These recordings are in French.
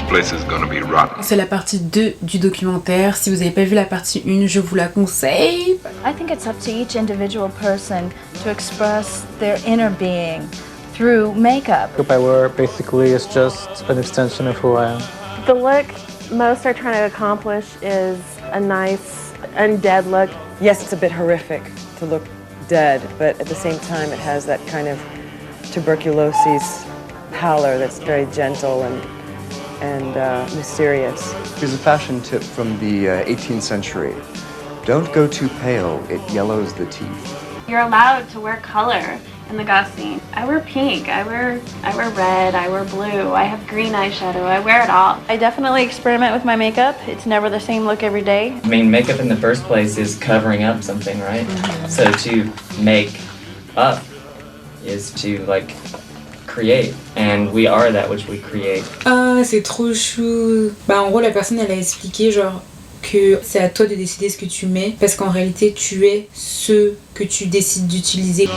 place is gonna be rotten. C'est la partie 2 du documentaire. Si vous n'avez pas vu la partie 1, je vous la conseille. I think it's up to each individual person to express their inner being through makeup. The look I wear basically is just an extension of who I am. The look most are trying to accomplish is a nice, undead look. Yes, it's a bit horrific to look dead, but at the same time it has that kind of tuberculosis pallor that's very gentle and mysterious. Here's a fashion tip from the 18th century. Don't go too pale, it yellows the teeth. You're allowed to wear color in the goth scene. I wear pink, I wear red, I wear blue, I have green eyeshadow, I wear it all. I definitely experiment with my makeup. It's never the same look every day. I mean, makeup in the first place is covering up something, right? So to make up is to like create, and we are that which we create. Ah, c'est trop chou. Bah en gros la personne elle a expliqué genre que c'est à toi de décider ce que tu mets parce qu'en réalité tu es ce que tu décides d'utiliser.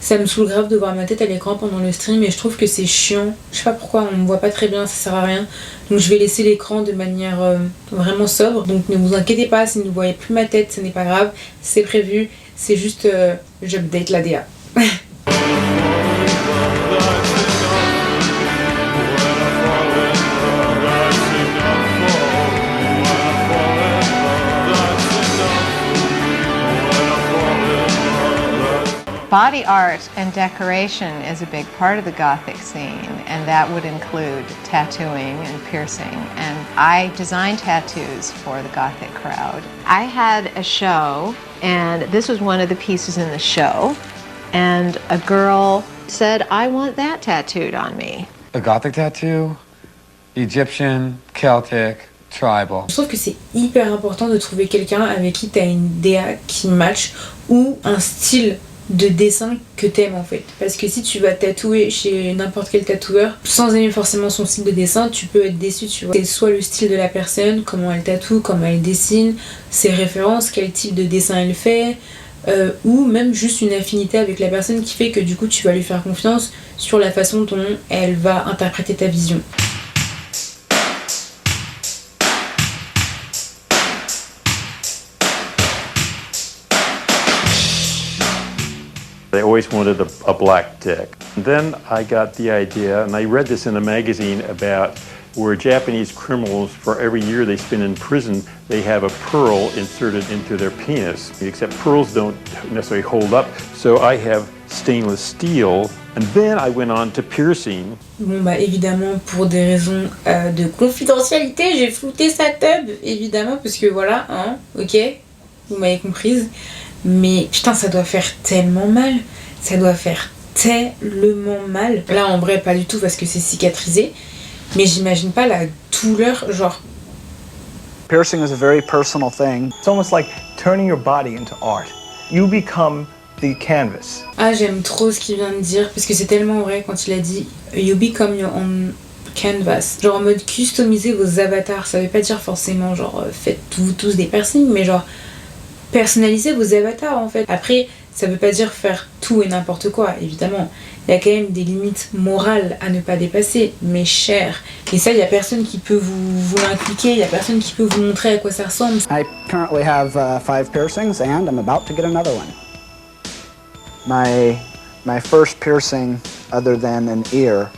Ça me saoule grave de voir ma tête à l'écran pendant le stream et je trouve que c'est chiant. Je sais pas pourquoi, on me voit pas très bien, ça sert à rien. Donc je vais laisser l'écran de manière vraiment sobre. Donc ne vous inquiétez pas, si vous ne voyez plus ma tête, ce n'est pas grave. C'est prévu, c'est juste j'update la DA. Body art and decoration is a big part of the Gothic scene, and that would include tattooing and piercing. And I design tattoos for the Gothic crowd. I had a show, and this was one of the pieces in the show, and a girl said, I want that tattooed on me. A Gothic tattoo? Egyptian, Celtic, tribal. Je trouve que c'est hyper important de trouver quelqu'un avec qui tu as une DA qui match ou un style de dessin que t'aimes en fait, parce que si tu vas tatouer chez n'importe quel tatoueur sans aimer forcément son style de dessin, tu peux être déçu, tu vois. C'est soit le style de la personne, comment elle tatoue, comment elle dessine, ses références, quel type de dessin elle fait, ou même juste une affinité avec la personne qui fait que du coup tu vas lui faire confiance sur la façon dont elle va interpréter ta vision. They always wanted a black dick. And then I got the idea, and I read this in a magazine about where Japanese criminals, for every year they spend in prison, they have a pearl inserted into their penis. Except pearls don't necessarily hold up, so I have stainless steel. And then I went on to piercing. Bon bah évidemment pour des raisons de confidentialité, j'ai flouté sa tub, évidemment, parce que voilà, hein, ok, vous m'avez comprise. Mais putain, ça doit faire tellement mal. Ça doit faire tellement mal. Là, en vrai, pas du tout parce que c'est cicatrisé. Mais j'imagine pas la douleur, genre... Piercing is a very personal thing. It's almost like turning your body into art. You become the canvas. Ah, j'aime trop ce qu'il vient de dire parce que c'est tellement vrai quand il a dit « You become your own canvas ». Genre en mode customiser vos avatars. Ça veut pas dire forcément genre faites-vous tous des piercings, mais genre... personnaliser vos avatars en fait. Après, ça veut pas dire faire tout et n'importe quoi, évidemment. Il y a quand même des limites morales à ne pas dépasser, mais chères. Et ça, il y a personne qui peut vous l'inculquer, il y a personne qui peut vous montrer à quoi ça ressemble. I currently have 5 piercings and I'm about to get another one. My first piercing other than an ear,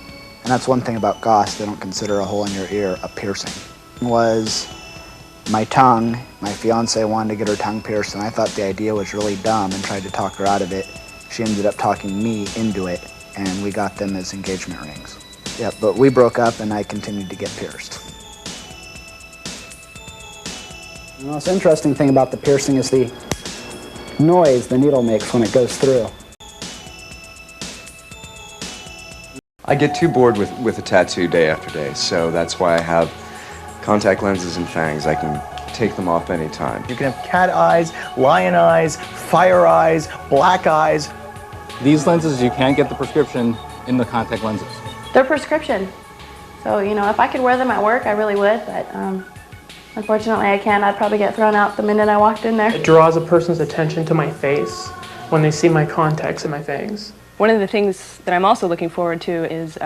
and that's one thing about goths, they don't consider a hole in your ear a piercing, was my tongue. My fiance wanted to get her tongue pierced and I thought the idea was really dumb and tried to talk her out of it. She ended up talking me into it and we got them as engagement rings. Yeah, but we broke up and I continued to get pierced. The most interesting thing about the piercing is the noise the needle makes when it goes through. I get too bored with a tattoo day after day, so that's why I have contact lenses and fangs. I can take them off anytime. You can have cat eyes, lion eyes, fire eyes, black eyes. These lenses, you can't get the prescription in the contact lenses. They're prescription. So, you know, if I could wear them at work, I really would, but Unfortunately, I can't. I'd probably get thrown out the minute I walked in there. It draws a person's attention to my face when they see my contacts and my fangs. One of the things that I'm also looking forward to is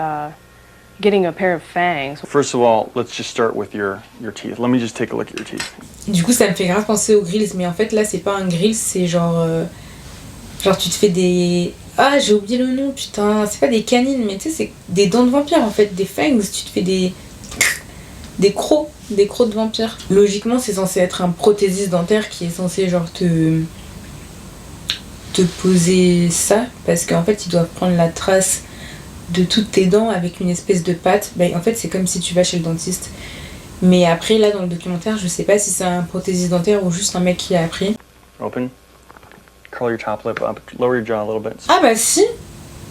getting a pair of fangs. First of all, let's just start with your teeth. Let me just take a look at your teeth. Du coup, ça me fait grave penser aux grills, mais en fait, là, c'est pas un grill, c'est genre. Genre, tu te fais des. Ah, j'ai oublié le nom, putain. C'est pas des canines, mais tu sais, c'est des dents de vampire en fait, des fangs. Tu te fais des. Des crocs de vampire. Logiquement, c'est censé être un prothésiste dentaire qui est censé, genre, te poser ça, parce qu'en fait, ils doivent prendre la trace de toutes tes dents avec une espèce de pâte. Ben, en fait, c'est comme si tu vas chez le dentiste. Mais après, là, dans le documentaire, je sais pas si c'est un prothésiste dentaire ou juste un mec qui a appris. Open. Curl your top lip up. Lower your jaw a little bit. Ah bah si,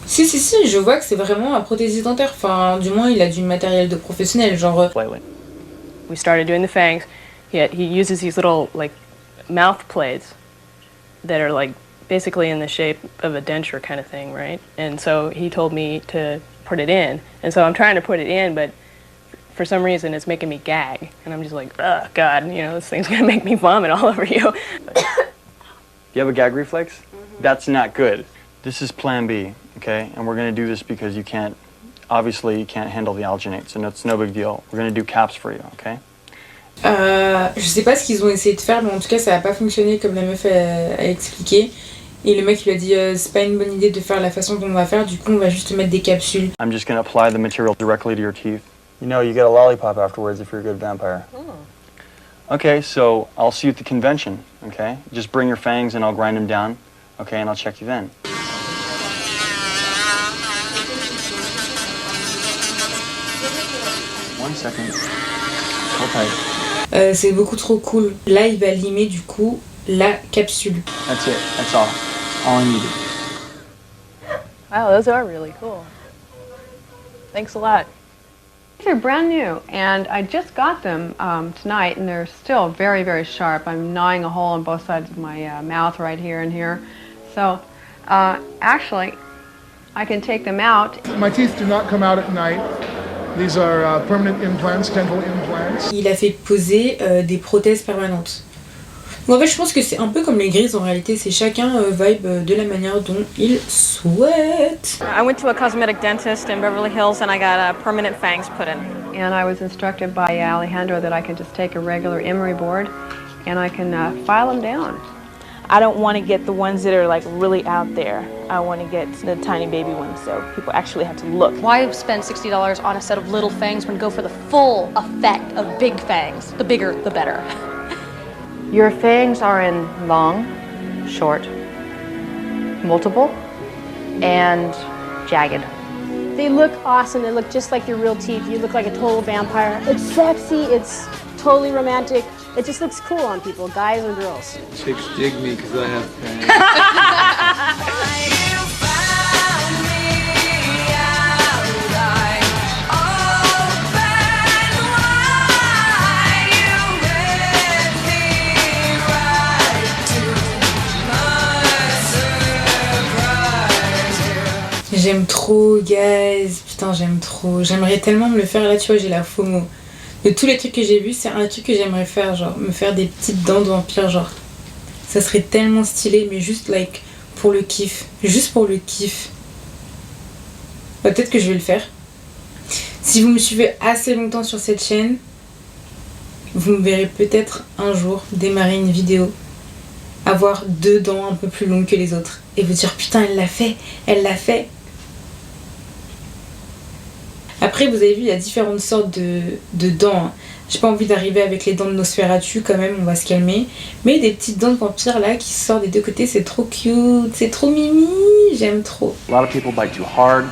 je vois que c'est vraiment un prothésiste dentaire. Enfin, du moins, il a du matériel de professionnel, genre... Slightly. We started doing the fangs. He uses these little, like, mouth plates that are, like, basically in the shape of a denture kind of thing, right? And so he told me to put it in. And so I'm trying to put it in, but for some reason it's making me gag. And I'm just like, oh, God, you know, this thing's gonna make me vomit all over you. You have a gag reflex? That's not good. This is plan B, okay? And we're gonna do this because you can't handle the alginate, so it's no big deal. We're gonna do caps for you, okay? Je sais pas ce qu'ils ont essayé de faire, mais en tout cas ça a pas fonctionné comme la meuf a expliqué. Et le mec lui a dit c'est pas une bonne idée de faire la façon dont on va faire, du coup on va juste mettre des capsules. I'm just gonna apply the material directly to your teeth. You know, you get a lollipop afterwards if you're a good vampire. Okay, so I'll see you at the convention, okay? Just bring your fangs and I'll grind them down, okay? And I'll check you then. One second. Hold tight. C'est beaucoup trop cool. Là, il va limer du coup la capsule. That's it. That's all. All I needed. Wow, those are really cool. Thanks a lot. They're brand new, and I just got them tonight, and they're still very, very sharp. I'm gnawing a hole on both sides of my mouth right here and here. So, actually, I can take them out. My teeth do not come out at night. These are permanent implants, dental implants. Il a fait poser des prothèses permanentes. Donc en fait, je pense que c'est un peu comme les grilles en réalité, c'est chacun vibe de la manière dont il souhaite. I went to a cosmetic dentist in Beverly Hills and I got permanent fangs put in. And I was instructed by Alejandro that I can just take a regular emery board and I can file them down. I don't want to get the ones that are like really out there. I want to get the tiny baby ones so people actually have to look. Why spend $60 on a set of little fangs when go for the full effect of big fangs? The bigger, the better. Your fangs are in long, short, multiple, and jagged. They look awesome. They look just like your real teeth. You look like a total vampire. It's sexy. It's totally romantic. It just looks cool on people, guys and girls. Chicks dig me because I have fangs. J'aime trop, guys. Putain, j'aime trop. J'aimerais tellement me le faire. Là, tu vois, j'ai la FOMO. De tous les trucs que j'ai vus, c'est un truc que j'aimerais faire. Genre, me faire des petites dents de vampire. Genre, ça serait tellement stylé, mais juste, like, pour le kiff. Juste pour le kiff. Bah, peut-être que je vais le faire. Si vous me suivez assez longtemps sur cette chaîne, vous me verrez peut-être un jour démarrer une vidéo, avoir 2 dents un peu plus longues que les autres, et vous dire putain, elle l'a fait, elle l'a fait. Après, vous avez vu, il y a différentes sortes de dents. Hein. J'ai pas envie d'arriver avec les dents de Nosferatu quand même, on va se calmer. Mais des petites dents de vampire là qui sortent des deux côtés, c'est trop cute, c'est trop mimi, j'aime trop. A lot of people bite too hard,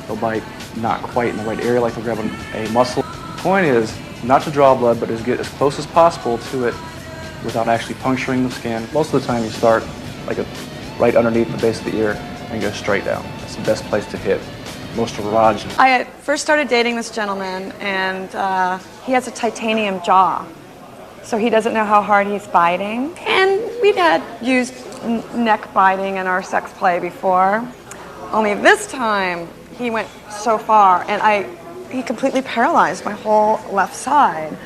they'll bite not quite in the right area, like they'll grab a muscle. The point is not to draw blood, but to get as close as possible to it without actually puncturing the skin. Most of the time you start like right underneath the base of the ear and go straight down. That's the best place to hit. Most erogenous. I first started dating this gentleman and he has a titanium jaw. So he doesn't know how hard he's biting. And we'd had used neck biting in our sex play before. Only this time he went so far and he completely paralyzed my whole left side.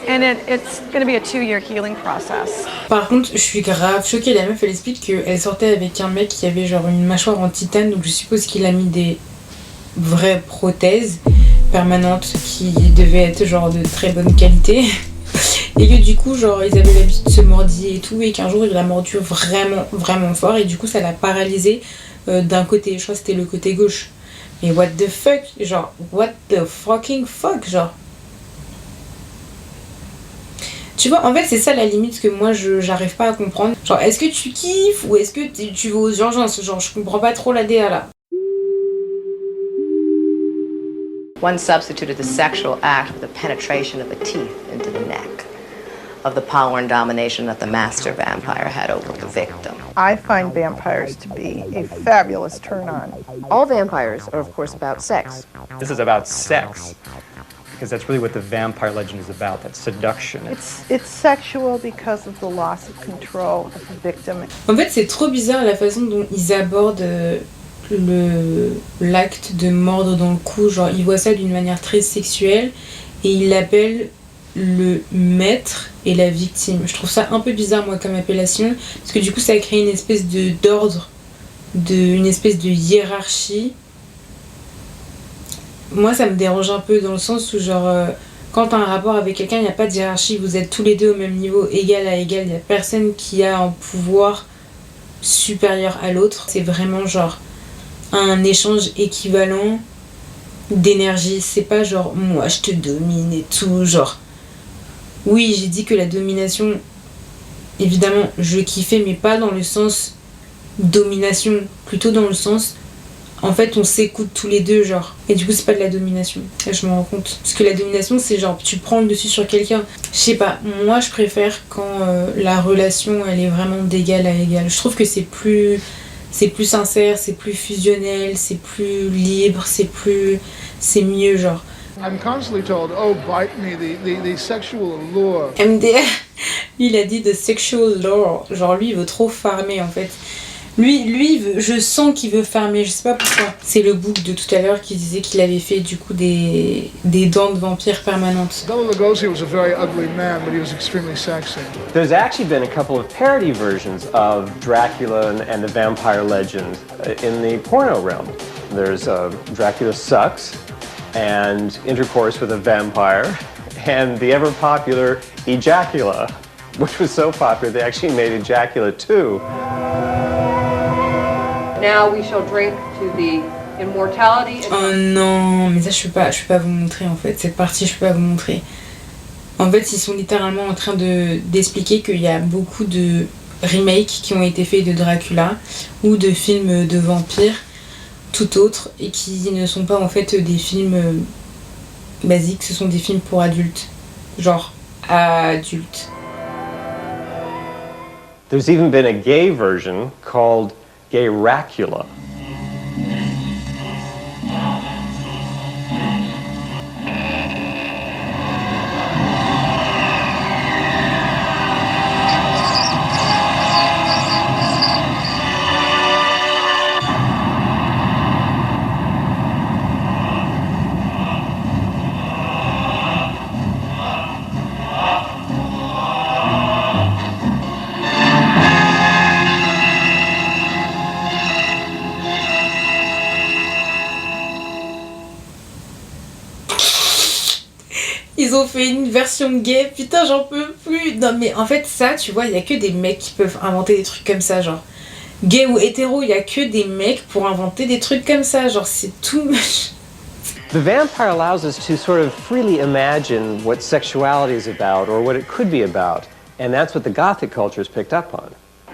And it's going to be a 2-year healing process. Par contre, je suis grave choquée. La meuf, elle explique qu'elle sortait avec un mec qui avait genre une mâchoire en titane, donc je suppose qu'il a mis des vraies prothèses permanentes qui devaient être genre de très bonne qualité. Et que du coup, genre, ils avaient l'habitude de se mordiller et tout, et qu'un jour, il l'a mordu vraiment, vraiment fort, et du coup, ça l'a paralysé d'un côté. Je crois que c'était le côté gauche. Mais what the fuck? Genre, what the fucking fuck? Genre. Tu vois, en fait, c'est ça la limite que moi, j'arrive pas à comprendre. Genre, est-ce que tu kiffes ou est-ce que tu vas aux urgences? Genre, je comprends pas trop la DA là. One substituted the sexual act of the penetration of the teeth into the neck, of the power and domination that the master vampire had over the victim. I find vampires to be a fabulous turn-on. All vampires are, of course, about sex. This is about sex, because that's really what the vampire legend is about, that seduction. It's sexual because of the loss of control of the victim. En fait, c'est trop bizarre la façon dont ils abordent l'acte de mordre dans le cou. Genre, ils voient ça d'une manière très sexuelle et ils l'appellent le maître et la victime. Je trouve ça un peu bizarre, moi, comme appellation, parce que du coup, ça crée une espèce d'ordre, une espèce de hiérarchie. Moi, ça me dérange un peu dans le sens où, genre, quand t'as un rapport avec quelqu'un, il n'y a pas de hiérarchie, vous êtes tous les deux au même niveau, égal à égal, il n'y a personne qui a un pouvoir supérieur à l'autre. C'est vraiment, genre, un échange équivalent d'énergie. C'est pas genre, moi, je te domine et tout, genre. Oui, j'ai dit que la domination, évidemment, je kiffais, mais pas dans le sens domination, plutôt dans le sens... En fait, on s'écoute tous les deux, genre. Et du coup, c'est pas de la domination. Là, je me rends compte. Parce que la domination, c'est genre, tu prends le dessus sur quelqu'un. Je sais pas, moi, je préfère quand la relation, elle est vraiment d'égal à égal. Je trouve que c'est plus sincère, c'est plus fusionnel, c'est plus libre, c'est mieux, genre. I'm constantly told, oh, bite me, the sexual allure. MDR, il a dit the sexual lure. Genre, lui, il veut trop farmer, en fait. Lui je sens qu'il veut farmer, je sais pas pourquoi. C'est le book de tout à l'heure qui disait qu'il avait fait du coup des dents de vampire permanentes. Bela Lugosi was a very ugly man, but he was extremely sexy. There's actually been a couple of parody versions of Dracula and the vampire legend in the porno realm. There's Dracula Sucks and Intercourse with a Vampire and the ever popular Ejacula, which was so popular they actually made Ejacula 2. Now we shall drink to the immortality. Oh non, mais ça je peux pas vous montrer en fait. Cette partie je peux pas vous montrer. En fait, ils sont littéralement en train d'expliquer qu'il y a beaucoup de remakes qui ont été faits de Dracula ou de films de vampires tout autres et qui ne sont pas en fait des films basiques, ce sont des films pour adultes. Genre adultes. There's even been a gay version called Gayracula. Ils ont fait une version gay, putain j'en peux plus. Non mais en fait ça, tu vois, il y a que des mecs qui peuvent inventer des trucs comme ça, genre gay ou hétéro, il y a que des mecs pour inventer des trucs comme ça, genre c'est too much. The vampire allows us to sort of freely imagine what sexuality is about or what it could be about, and that's what the Gothic culture has picked up on.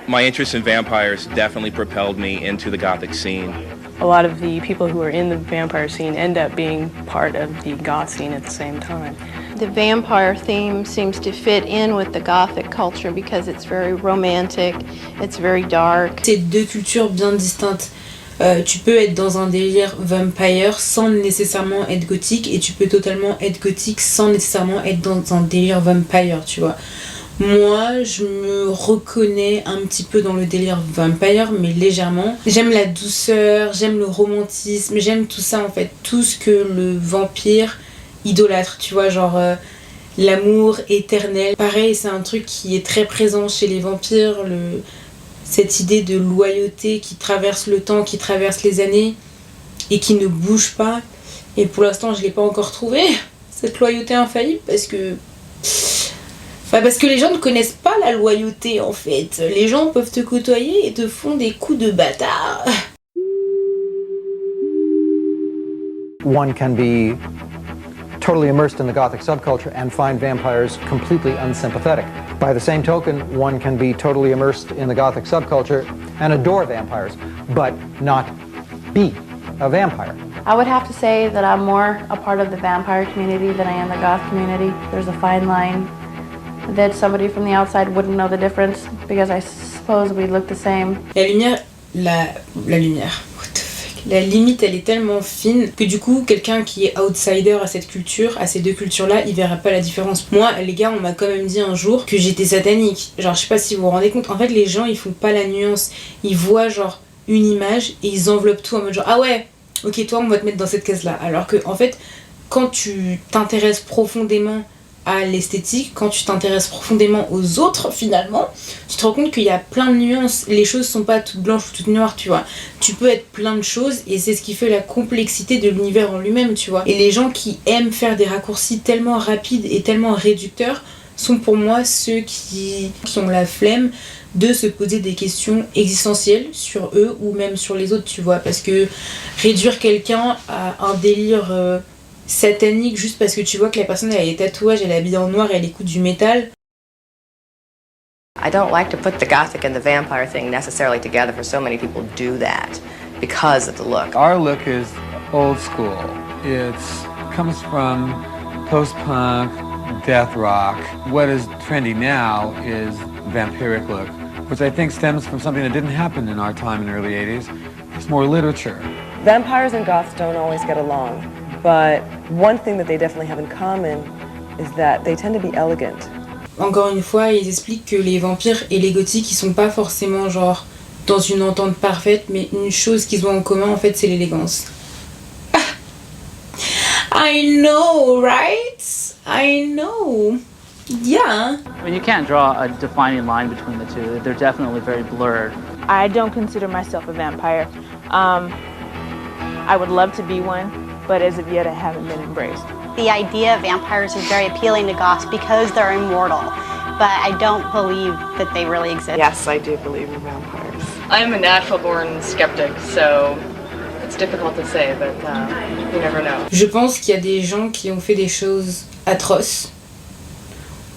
My interest in vampires definitely propelled me into the Gothic scene. A lot of the people who are in the vampire scene end up being part of the goth scene at the same time. The vampire theme seems to fit in with the Gothic culture because it's very romantic, it's very dark. C'est deux cultures bien distinctes. Tu peux être dans un délire vampire sans nécessairement être gothique et tu peux totalement être gothique sans nécessairement être dans un délire vampire, tu vois. Moi, je me reconnais un petit peu dans le délire vampire, mais légèrement. J'aime la douceur, j'aime le romantisme, j'aime tout ça en fait. Tout ce que le vampire idolâtre, tu vois, genre l'amour éternel. Pareil, c'est un truc qui est très présent chez les vampires, cette idée de loyauté qui traverse le temps, qui traverse les années et qui ne bouge pas. Et pour l'instant, je l'ai pas encore trouvé, cette loyauté infaillible, parce que les gens ne connaissent pas la loyauté en fait. Les gens peuvent te côtoyer et te font des coups de bâtard. One can be totally immersed in the Gothic subculture and find vampires completely unsympathetic. By the same token, one can be totally immersed in the Gothic subculture and adore vampires, but not be a vampire. I would have to say that I'm more a part of the vampire community than I am the goth community. There's a fine line that somebody from the outside wouldn't know the difference because I suppose we look the same. La lumière. What the fuck? La limite, elle est tellement fine que du coup, quelqu'un qui est outsider à cette culture, à ces deux cultures-là, il verra pas la différence. Moi, les gars, on m'a quand même dit un jour que j'étais satanique. Genre, je sais pas si vous vous rendez compte. En fait, les gens, ils font pas la nuance. Ils voient genre une image et ils enveloppent tout en mode genre ah ouais, ok, toi, on va te mettre dans cette case-là. Alors que, en fait, quand tu t'intéresses profondément à l'esthétique, quand tu t'intéresses profondément aux autres finalement, tu te rends compte qu'il y a plein de nuances, les choses sont pas toutes blanches ou toutes noires, tu vois. Tu peux être plein de choses et c'est ce qui fait la complexité de l'univers en lui-même, tu vois. Et les gens qui aiment faire des raccourcis tellement rapides et tellement réducteurs sont pour moi ceux qui ont la flemme de se poser des questions existentielles sur eux ou même sur les autres, tu vois. Parce que réduire quelqu'un à un délire satanique juste parce que tu vois que la personne elle a des tatouages, elle est habillée en noir et elle écoute du métal. I don't like to put the Gothic and the vampire thing necessarily together, for so many people do that because of the look. Our look is old school. It comes from post-punk, death rock. What is trendy now is vampiric look, which I think stems from something that didn't happen in our time in the early 80s. It's more literature. Vampires and goths don't always get along. But one thing that they definitely have in common is that they tend to be elegant. Encore une fois, ils expliquent que les vampires et les gothiques, ils sont pas forcément genre dans une entente parfaite, mais une chose qu'ils ont en commun en fait, c'est l'élégance. I know, right? I know. Yeah. I mean, you can't draw a defining line between the two. They're definitely very blurred. I don't consider myself a vampire. I would love to be one, but as of yet I haven't been embraced. The idea of vampires is very appealing to goths because they're immortal, but I don't believe that they really exist. Yes, I do believe in vampires. I'm a natural-born skeptic, so it's difficult to say, but you never know. Je pense qu'il y a des gens qui ont fait des choses atroces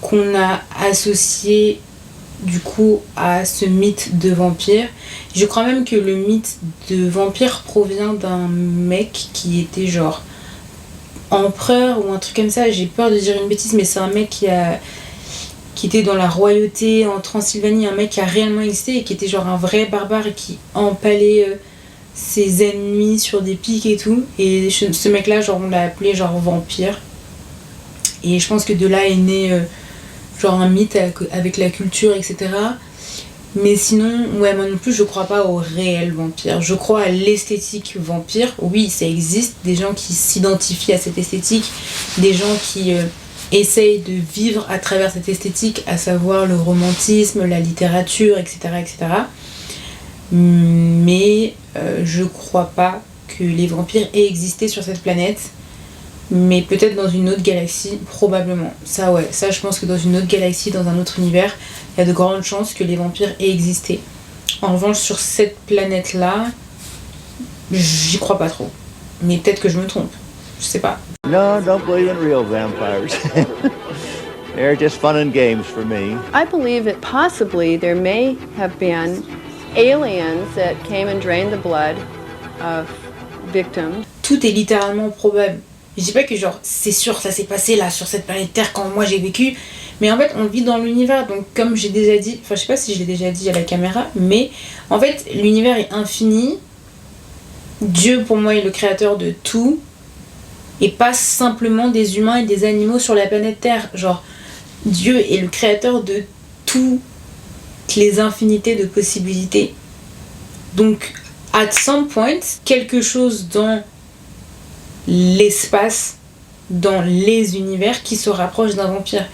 qu'on a associées du coup à ce mythe de vampire. Je crois même que le mythe de vampire provient d'un mec qui était genre empereur ou un truc comme ça. J'ai peur de dire une bêtise, mais c'est un mec qui était dans la royauté en Transylvanie, un mec qui a réellement existé et qui était genre un vrai barbare et qui empalait ses ennemis sur des pics et tout. Et ce mec là, genre on l'a appelé genre vampire. Et je pense que de là est né genre un mythe avec la culture, etc. Mais sinon, ouais, moi non plus, je crois pas au réel vampire. Je crois à l'esthétique vampire. Oui, ça existe, des gens qui s'identifient à cette esthétique, des gens qui essayent de vivre à travers cette esthétique, à savoir le romantisme, la littérature, etc. etc. Mais je crois pas que les vampires aient existé sur cette planète. Mais peut-être dans une autre galaxie, probablement. Ça ouais, ça je pense que dans une autre galaxie, dans un autre univers, il y a de grandes chances que les vampires aient existé. En revanche, sur cette planète-là, j'y crois pas trop. Mais peut-être que je me trompe. Je sais pas. No, don't believe in real vampires. They're just fun and games for me. I believe that possibly there may have been aliens that came and drained the blood of victims. Tout est littéralement probable. Je dis pas que genre c'est sûr ça s'est passé là sur cette planète Terre quand moi j'ai vécu, mais en fait on vit dans l'univers, donc comme j'ai déjà dit, enfin je sais pas si je l'ai déjà dit à la caméra, mais en fait l'univers est infini, Dieu pour moi est le créateur de tout, et pas simplement des humains et des animaux sur la planète Terre, genre Dieu est le créateur de toutes les infinités de possibilités. Donc at some point, quelque chose dans l'espace dans les univers qui se rapprochent d'un vampire.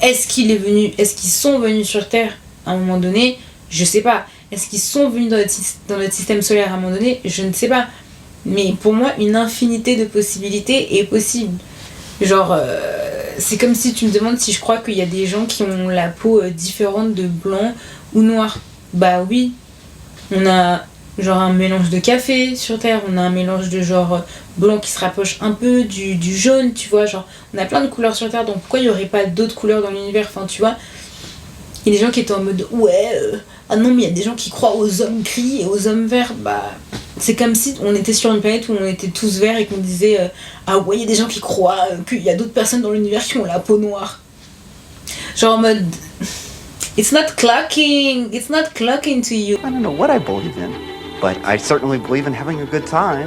Est-ce qu'ils sont venus sur Terre à un moment donné? Je sais pas. Est-ce qu'ils sont venus dans notre système solaire à un moment donné? Je ne sais pas. Mais pour moi, une infinité de possibilités est possible. Genre, c'est comme si tu me demandes si je crois qu'il y a des gens qui ont la peau différente de blanc ou noir. Bah oui. On a genre un mélange de café sur Terre, on a un mélange de genre blanc qui se rapproche un peu du jaune, tu vois, genre on a plein de couleurs sur Terre, donc pourquoi il n'y aurait pas d'autres couleurs dans l'univers? Enfin, tu vois, il y a des gens qui étaient en mode ah non, mais il y a des gens qui croient aux hommes gris et aux hommes verts. Bah, c'est comme si on était sur une planète où on était tous verts et qu'on disait ah ouais, il y a des gens qui croient qu'il y a d'autres personnes dans l'univers qui ont la peau noire. Genre en mode it's not clocking to you. I don't know what I believe in, but I certainly believe in having a good time.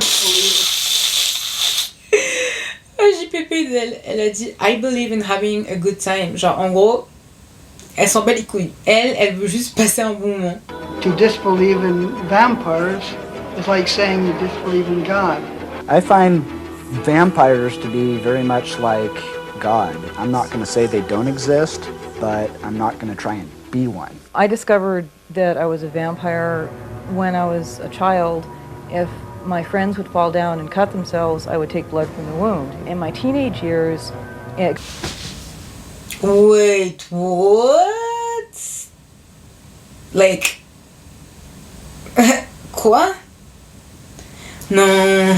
JPP, elle a dit I believe in having a good time. Genre en gros, elle s'en bat les couilles. Elle veut juste passer un bon moment. To disbelieve in vampires is like saying you disbelieve in God. I find vampires to be very much like God. I'm not going to say they don't exist, but I'm not going to try and be one. I discovered that I was a vampire when I was a child. If my friends would fall down and cut themselves, I would take blood from the wound. In my teenage years, Wait, what? Like... Quoi? Non...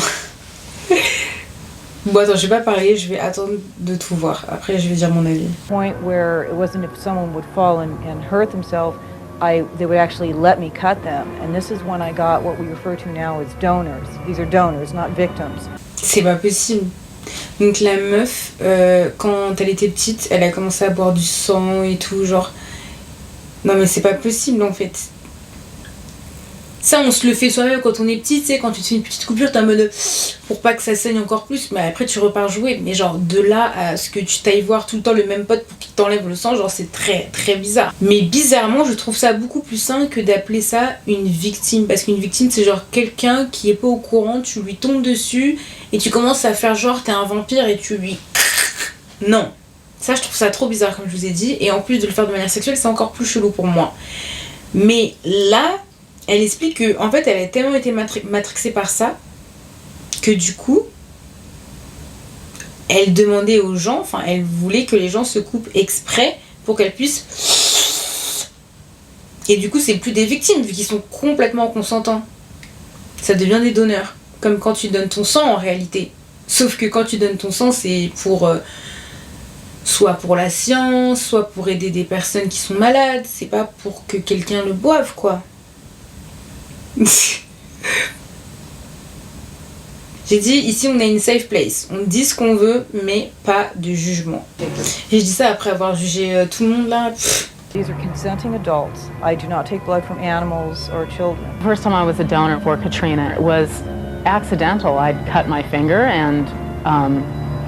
Bon attends, je vais pas parler, je vais attendre de tout voir. Après, je vais dire mon avis. Point where it wasn't if someone would fall and hurt themselves, they would actually let me cut them. And this is when I got what we refer to now as donors. These are donors, not victims. C'est pas possible. Donc la meuf, quand elle était petite, elle a commencé à boire du sang et tout, genre... Non mais c'est pas possible en fait. Ça, on se le fait soi-même quand on est petit, tu sais, quand tu te fais une petite coupure, t'es en mode pour pas que ça saigne encore plus, mais après tu repars jouer. Mais genre, de là à ce que tu t'ailles voir tout le temps le même pote pour qu'il t'enlève le sang, genre, c'est très très bizarre. Mais bizarrement, je trouve ça beaucoup plus sain que d'appeler ça une victime. Parce qu'une victime, c'est genre quelqu'un qui est pas au courant, tu lui tombes dessus et tu commences à faire genre t'es un vampire et tu lui... Non. Ça, je trouve ça trop bizarre, comme je vous ai dit. Et en plus de le faire de manière sexuelle, c'est encore plus chelou pour moi. Mais là... Elle explique que en fait elle a tellement été matrixée par ça que du coup elle demandait aux gens, enfin elle voulait que les gens se coupent exprès pour qu'elle puisse, et du coup c'est plus des victimes vu qu'ils sont complètement consentants, ça devient des donneurs, comme quand tu donnes ton sang en réalité, sauf que quand tu donnes ton sang c'est pour soit pour la science, soit pour aider des personnes qui sont malades, c'est pas pour que quelqu'un le boive quoi. J'ai dit ici on a une safe place, on dit ce qu'on veut mais pas de jugement. Et je dis ça après avoir jugé tout le monde là. These are consenting adults. I do not take blood from animals or children. The first time I was a donor for Katrina, it was accidental. I'd cut my finger and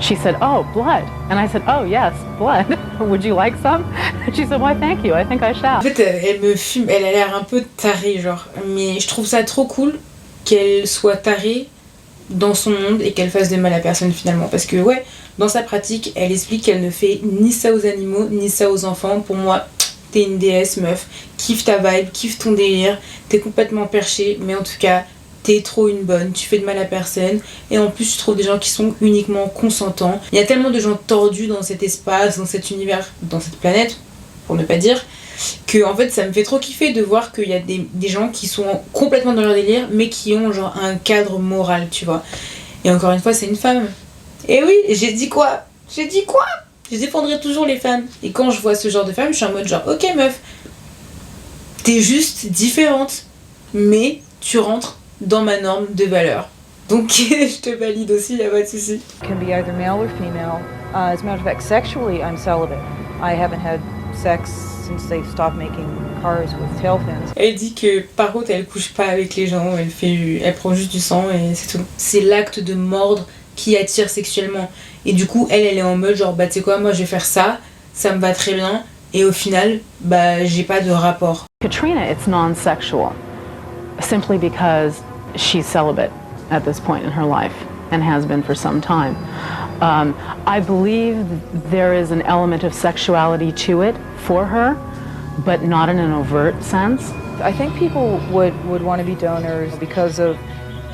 she said, "Oh, blood." And I said, "Oh, yes, blood. Would you like some?" And she said, "Why, thank you. I think I shall." En fait, elle me fume, elle a l'air un peu tarée, genre. Mais je trouve ça trop cool qu'elle soit tarée dans son monde et qu'elle fasse de mal à personne finalement. Parce que, ouais, dans sa pratique, elle explique qu'elle ne fait ni ça aux animaux, ni ça aux enfants. Pour moi, t'es une déesse, meuf. Kiffe ta vibe, kiffe ton délire. T'es complètement perché, mais en tout cas... T'es trop une bonne, tu fais de mal à personne et en plus tu trouves des gens qui sont uniquement consentants. Il y a tellement de gens tordus dans cet espace, dans cet univers, dans cette planète, pour ne pas dire, que en fait ça me fait trop kiffer de voir qu'il y a des gens qui sont complètement dans leur délire mais qui ont genre un cadre moral, tu vois. Et encore une fois c'est une femme. Et oui, j'ai dit quoi? Je défendrai toujours les femmes. Et quand je vois ce genre de femme, je suis en mode genre ok meuf, t'es juste différente mais tu rentres dans ma norme de valeur. Donc je te valide aussi, y'a pas de soucis. Can be either male or female. As a matter of fact, sexually I'm celibate. I haven't had sex since they stopped making cars with tail fins. Elle dit que par contre elle couche pas avec les gens, elle prend juste du sang et c'est tout. C'est l'acte de mordre qui attire sexuellement. Et du coup elle est en mode genre bah tu sais quoi, moi je vais faire ça, ça me va très bien et au final bah j'ai pas de rapport. Katrina, it's non-sexual simply because she's celibate at this point in her life and has been for some time. I believe there is an element of sexuality to it for her, but not in an overt sense. I think people would want to be donors because of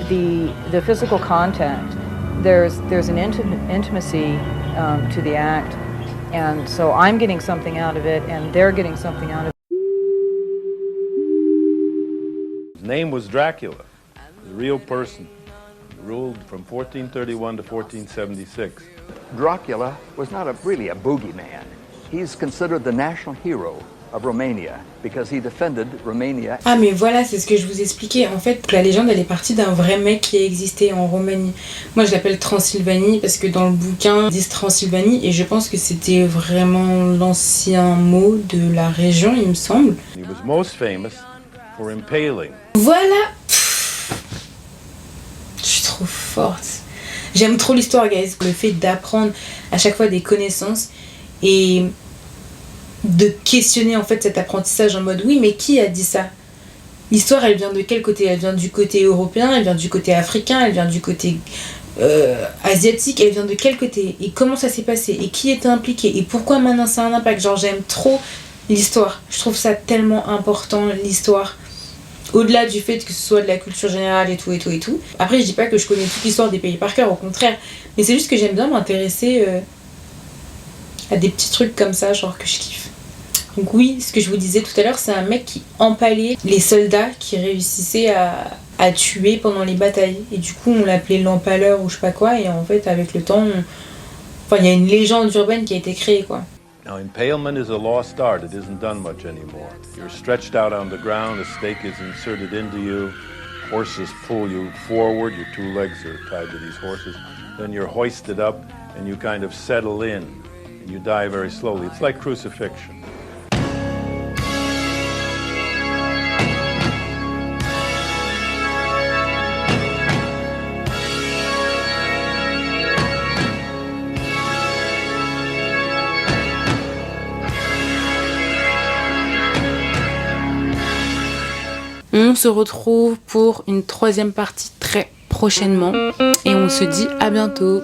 the physical contact. There's an intimacy to the act, and so I'm getting something out of it, and they're getting something out of it. His name was Dracula, the real person. He ruled from 1431 to 1476. Dracula was not really a boogeyman. He's considered the national hero of Romania because he defended Romania. Ah mais voilà, c'est ce que je vous expliquais. En fait, la légende elle est partie d'un vrai mec qui existait en Roumanie. Moi je l'appelle Transylvanie parce que dans le bouquin ils disent Transylvanie et je pense que c'était vraiment l'ancien mot de la région, il me semble. He was most famous for impaling. Voilà. Je suis trop forte. J'aime trop l'histoire, guys. Le fait d'apprendre à chaque fois des connaissances et de questionner en fait cet apprentissage en mode oui mais qui a dit ça? L'histoire elle vient de quel côté? Elle vient du côté européen, elle vient du côté africain, elle vient du côté asiatique, elle vient de quel côté? Et comment ça s'est passé? Et qui était impliqué? Et pourquoi maintenant ça a un impact? Genre j'aime trop l'histoire, je trouve ça tellement important l'histoire. Au-delà du fait que ce soit de la culture générale et tout. Après je dis pas que je connais toute l'histoire des pays par cœur, au contraire. Mais c'est juste que j'aime bien m'intéresser à des petits trucs comme ça, genre que je kiffe. Donc oui, ce que je vous disais tout à l'heure, c'est un mec qui empalait les soldats qui réussissaient à tuer pendant les batailles. Et du coup on l'appelait l'empaleur ou je sais pas quoi. Et en fait avec le temps, il y a une légende urbaine qui a été créée quoi. Now, impalement is a lost art. It isn't done much anymore. You're stretched out on the ground, a stake is inserted into you, horses pull you forward, your two legs are tied to these horses, then you're hoisted up and you kind of settle in and you die very slowly. It's like crucifixion. On se retrouve pour une troisième partie très prochainement et on se dit à bientôt.